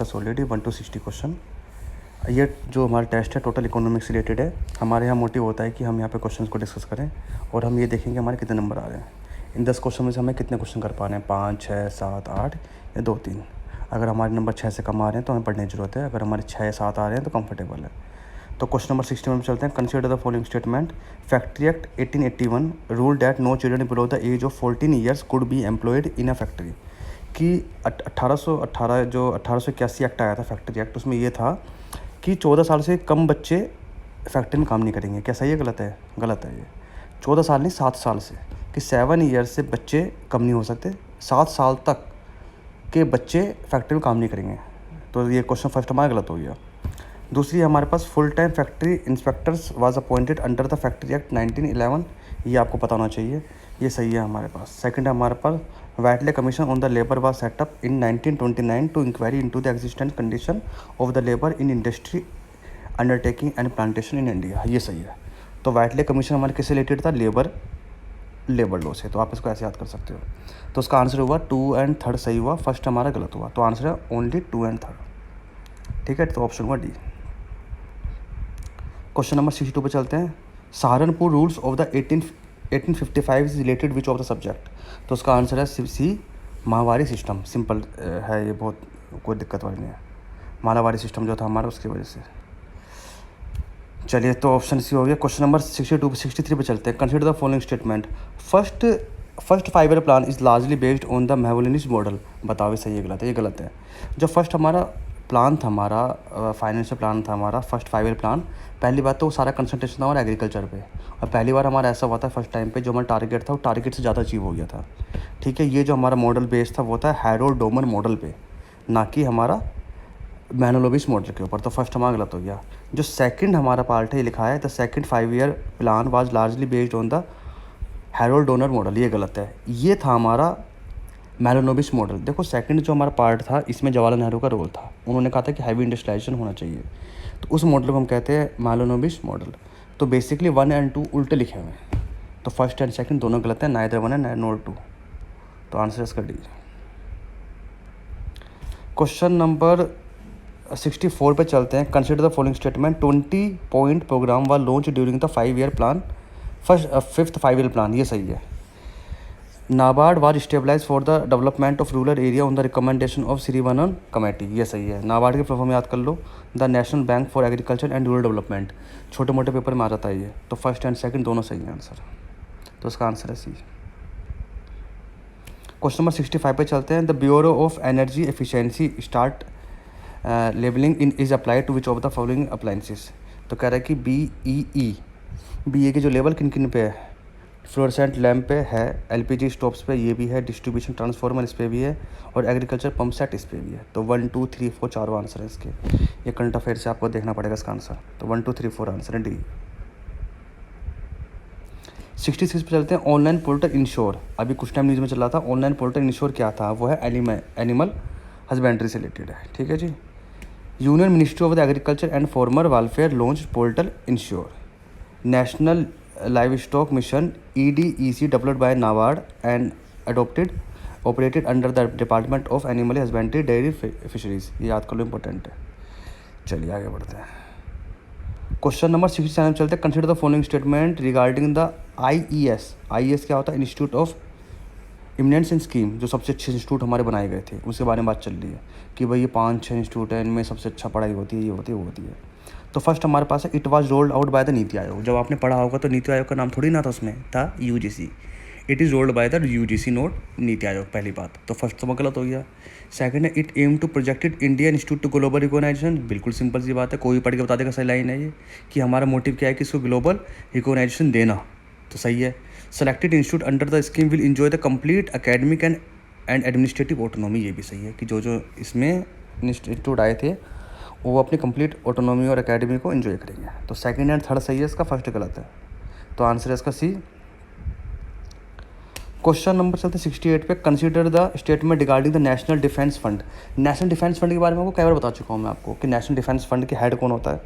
Already 1 to 60 question. ये जो हमारा टेस्ट है टोटल इकोनॉमिक्स से रिलेटेड है। हमारे यहाँ मोटिव होता है कि हम यहाँ पे क्वेश्चंस को डिस्कस करें और हम ये देखेंगे हमारे कितने नंबर आ रहे हैं। इन 10 क्वेश्चन में से हमें कितने क्वेश्चन कर पा रहे हैं, 5, 6, 7, 8 या 2, 3। अगर हमारे नंबर 6 से कम आ रहे हैं तो हमें पढ़ने की ज़रूरत है, अगर हमारे 6 या 7 आ रहे हैं तो कंफर्टेबल है। तो क्वेश्चन नंबर 61 में चलते हैं। Consider the following statement. Factory act 1881 rule that no children below the age of 14 years could be employed in a factory. कि 1881 एक्ट आया था फैक्ट्री एक्ट, उसमें ये था कि 14 साल से कम बच्चे फैक्ट्री में काम नहीं करेंगे। क्या सही है गलत है? गलत है। ये 14 साल नहीं 7 साल से, कि 7 ईयर से बच्चे कम नहीं हो सकते, 7 साल तक के बच्चे फैक्ट्री में काम नहीं करेंगे। तो ये क्वेश्चन फर्स्ट हमारा गलत हो गया। दूसरी हमारे पास full time factory inspectors was appointed under the factory act 1911। ये आपको पता होना चाहिए, ये सही है हमारे पास। सेकंड है हमारे पास Whitley commission on the labour was set up in 1929 to inquiry into the existent condition of the labour in industry undertaking and plantation in India. ये सही है। तो वैटले कमीशन हमारे किससे रिलेटेड था? लेबर लॉ से। तो आप इसको ऐसे याद कर सकते हो। तो उसका आंसर हुआ 2 और 3 सही हुआ, फर्स्ट हमारा गलत हुआ। तो आंसर है ओनली 2 और 3। ठीक है, तो ऑप्शन हुआ डी। क्वेश्चन नंबर 62 पे चलते हैं। Saharanpur rules of the 1855 is related which of the subject. तो उसका आंसर है सी, माहवारी सिस्टम। सिंपल है ये, बहुत कोई दिक्कत वाली नहीं है। माहवारी सिस्टम जो था हमारा, उसकी वजह से। चलिए, तो ऑप्शन सी हो गया। क्वेश्चन नंबर 63 पे चलते हैं। Consider the following statement. First 5 year plan is largely based on the Mahalanobis model. बताओ सही है गलत है? ये गलत है। जो फर्स्ट हमारा प्लान था, हमारा फाइनेंशियल प्लान था हमारा, फर्स्ट 5 ईयर प्लान, पहली बात तो वो सारा कंसंट्रेशन था हमारा एग्रीकल्चर पे। और पहली बार हमारा ऐसा हुआ था फर्स्ट टाइम पे, जो हमारा टारगेट था वो टारगेट से ज़्यादा अचीव हो गया था। ठीक है, ये जो हमारा मॉडल बेस्ड था वो था हैरोल्ड डोमन मॉडल पे, ना कि हमारा मैनोलोबिस मॉडल के ऊपर। तो फर्स्ट हमारा गलत हो गया। जो सेकंड हमारा पार्ट है, ये लिखा है the second 5 year plan was largely based on the Harold donor model. ये गलत है। ये था हमारा मैनोलोबिस मॉडल। देखो, सेकंड जो हमारा पार्ट था, इसमें जवाहरलाल नेहरू का रोल था। उन्होंने कहा था कि हैवी इंडस्ट्रियलाइजेशन होना चाहिए, तो उस मॉडल को हम कहते हैं मैनोलोबिस मॉडल। तो बेसिकली 1 और 2 उल्टे लिखे हुए हैं। तो फर्स्ट एंड सेकंड दोनों गलत है, नाइदर 1 एंड नॉर 2। तो आंसर इसका डी। क्वेश्चन नंबर 64 पे चलते हैं। Consider the following statement. 20 point programme was launch during the 5 year plan, fifth 5 year plan. ये सही है। NABARD was stabilize for the development of rural area on the recommendation of Shri वनन committee. ये सही है। नाबार्ड के फुल फॉर्म याद कर लो, the national bank for agriculture and rural development. छोटे मोटे पेपर में आ जाता है ये। तो फर्स्ट एंड सेकंड दोनों सही है आंसर। तो उसका आंसर है सी। क्वेश्चन नंबर 65 पे चलते हैं। The bureau of energy efficiency start labelling in is applied to which of the following appliances. तो कह रहा है कि BEE के जो लेवल किन किन पे है? फ्लोरेसेंट लैम्प पे है, LPG स्टोव्स पे ये भी है, डिस्ट्रीब्यूशन ट्रांसफार्मर इस पे भी है, और एग्रीकल्चर पंप सेट इस पे भी है। तो 1, 2, 3, 4 चारों आंसर है इसके। ये करंट अफेयर से आपको देखना पड़ेगा इसका आंसर। तो 1, 2, 3, 4 आंसर है डी। 66 पे चलते हैं। Online portal ensure. अभी कुछ टाइम न्यूज़ में चल रहा था। ऑनलाइन पोर्टल इंश्योर क्या था? वो है एनिमल हस्बेंड्री से रिलेटेड है। ठीक है जी। Union ministry of the agriculture and farmer welfare launch portal insure. National livestock mission EDEC developed by NABARD and adopted operated under the department of animal husbandry dairy fisheries. ये याद कर लो, important है। चलिए आगे बढ़ते हैं। क्वेश्चन नंबर 67 चलते हैं। Consider the following statement regarding the IES क्या होता है? Institute of eminence and scheme. जो सबसे अच्छे इंस्टीट्यूट हमारे बनाए गए थे, उसके बारे में बात चल रही है कि भाई ये 5-6 इंस्टीट्यूट है, इनमें सबसे अच्छा पढ़ाई होती है, ये होती है, वो होती है। तो फर्स्ट हमारे पास है it was rolled out by the NITI Aayog. जब आपने पढ़ा होगा तो नीति आयोग का नाम थोड़ी ना था, उसमें था UGC। It is rolled by the UGC, note NITI Aayog. पहली बात तो फर्स्ट तो गलत हो गया। सेकंड है it aim to projected Indian institute to global recognization. बिल्कुल सिंपल सी बात है, कोई पढ़ के बता देगा, सही लाइन है ये, कि हमारा मोटिव क्या है कि इसको ग्लोबल रिकॉग्नाइजेशन देना। तो सही है। Selected institute under the scheme will enjoy the complete academic and administrative autonomy. ये भी सही है कि जो इसमें इंस्टीट्यूट आए थे वो अपनी कंप्लीट ऑटोनॉमी और एकेडमी को एंजॉय करेंगे। तो सेकंड एंड थर्ड सही है इसका, फर्स्ट गलत है। तो आंसर है इसका सी। क्वेश्चन नंबर चलते 68 पे। Consider the statement regarding the national defence fund. National defence fund के बारे में आपको कई बार बता चुका हूँ मैं आपको कि नेशनल डिफेंस फंड के हेड कौन होता है?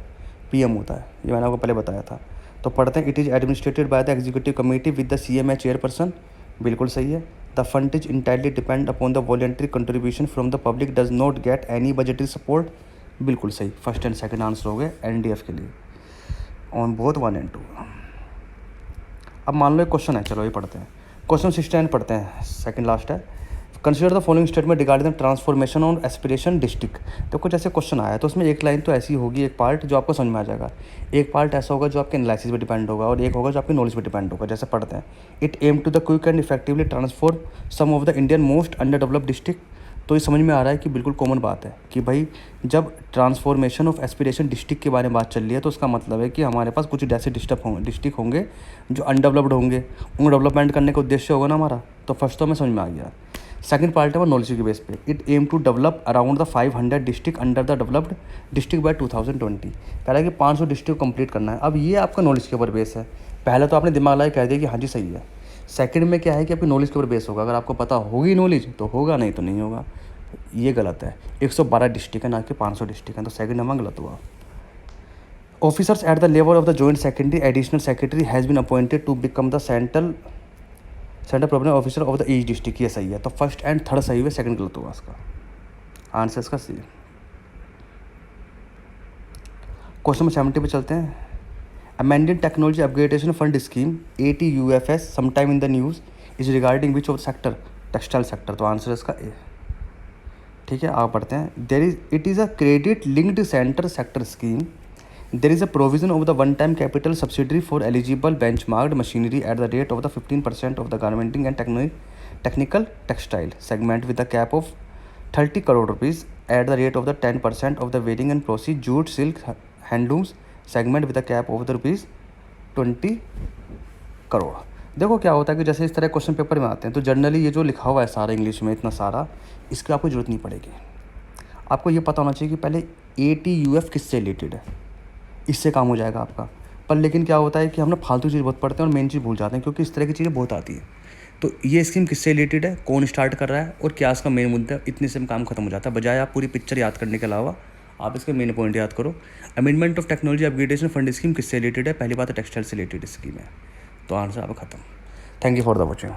PM होता है। ये मैंने आपको पहले बताया था। तो पढ़ते हैं। It is administrated by the executive committee with the CMA chairperson. बिल्कुल सही है। The fund is entirely depend upon the voluntary contribution from the public, does not get any budgetary support. बिल्कुल सही, फर्स्ट एंड सेकंड आंसर हो गए NDF के लिए on both 1 and 2। अब मान लो एक क्वेश्चन है, चलो ये पढ़ते हैं। क्वेश्चन 69 पढ़ते हैं, सेकंड लास्ट है। Consider the following statement regarding the transformation on aspiration district. तो कुछ ऐसे क्वेश्चन आया तो उसमें एक लाइन तो ऐसी होगी, एक पार्ट जो आपको समझ में आ जाएगा, एक पार्ट ऐसा होगा जो आपके एनालिसिस पे डिपेंड होगा, और एक होगा जो आपकी नॉलेज पे डिपेंड होगा। जैसे पढ़ते हैं, it aim to the quick and effectively transform some of the Indian most under developed district. तो ये समझ में आ रहा है कि बिल्कुल कॉमन बात है कि भाई जब ट्रांसफॉर्मेशन ऑफ एस्पिरेशन डिस्ट्रिक्ट के बारे में बात चल रही है तो उसका मतलब है कि हमारे पास कुछ ऐसे डिस्ट्रिक्ट होंगे जो अनडेवलप्ड होंगे, उनको डेवलपमेंट करने का उद्देश्य होगा ना हमारा। तो फर्स्ट तो हमें समझ में आ गया। सेकंड पार्ट है वो नॉलेज के बेस पे, it aim to develop around the 500 district under the developed district by 2020। पहला कि 500 डिस्ट्रिक्ट कंप्लीट करना है। अब ये आपका नॉलेज के ऊपर बेस है। पहले तो आपने दिमाग लगा कह दिया कि हाँ जी सही है। सेकंड में क्या है कि आपकी नॉलेज के ऊपर बेस होगा, अगर आपको पता होगी नॉलेज तो होगा, नहीं तो नहीं होगा। ये गलत है, 112 डिस्ट्रिक्ट है ना कि 500 डिस्ट्रिक्ट है, तो सेकंड नंबर गलत हुआ। Officers at the level of the joint secretary additional secretary has been appointed to become the central programme officer of the each district. ये सही है, तो फर्स्ट एंड थर्ड सही हुए, सेकंड गलत हुआ इसका आंसर, इसका सी। क्वेश्चन नंबर 70 पे चलते हैं। Amended technology upgradation fund scheme ATUFS sometime in the news is regarding which of sector, textile sector. तो आंसर इसका ए। ठीक है, आप पढ़ते हैं। It is a credit linked sector scheme. There is a provision of the one-time capital subsidy for eligible benchmarked machinery at the rate of the 15% of the garmenting and technical textile segment with a cap of 30 crore rupees at the rate of the 10% of the weaving and process jute silk handlooms segment with a cap of the rupees 20 crore. देखो क्या होता है कि जैसे इस तरह question paper में आते हैं तो जनरली ये जो लिखा हुआ है सारा इंग्लिश में इतना सारा, इसकी आपको ज़रूरत नहीं पड़ेगी। आपको ये पता होना चाहिए कि पहले ATUF किससे रिलेटेड है, इससे काम हो जाएगा आपका। पर लेकिन क्या होता है कि हम ना फालतू चीज़ बहुत पढ़ते हैं और मेन चीज़ भूल जाते हैं, क्योंकि इस तरह की चीज़ें बहुत आती हैं। तो ये स्कीम किससे रिलेटेड है, कौन स्टार्ट कर रहा है और क्या इसका मेन मुद्दा है, इतने से काम खत्म हो जाता है। बजाय आप पूरी पिक्चर याद करने के अलावा आप इसके मेन पॉइंट याद करो। Amendment of technology upgradation fund scheme किससे रिलेटेड है, पहली बात है टेक्सटाइल से रिलेटेड स्कीम है, तो आंसर आप खत्म। Thank you for the watching.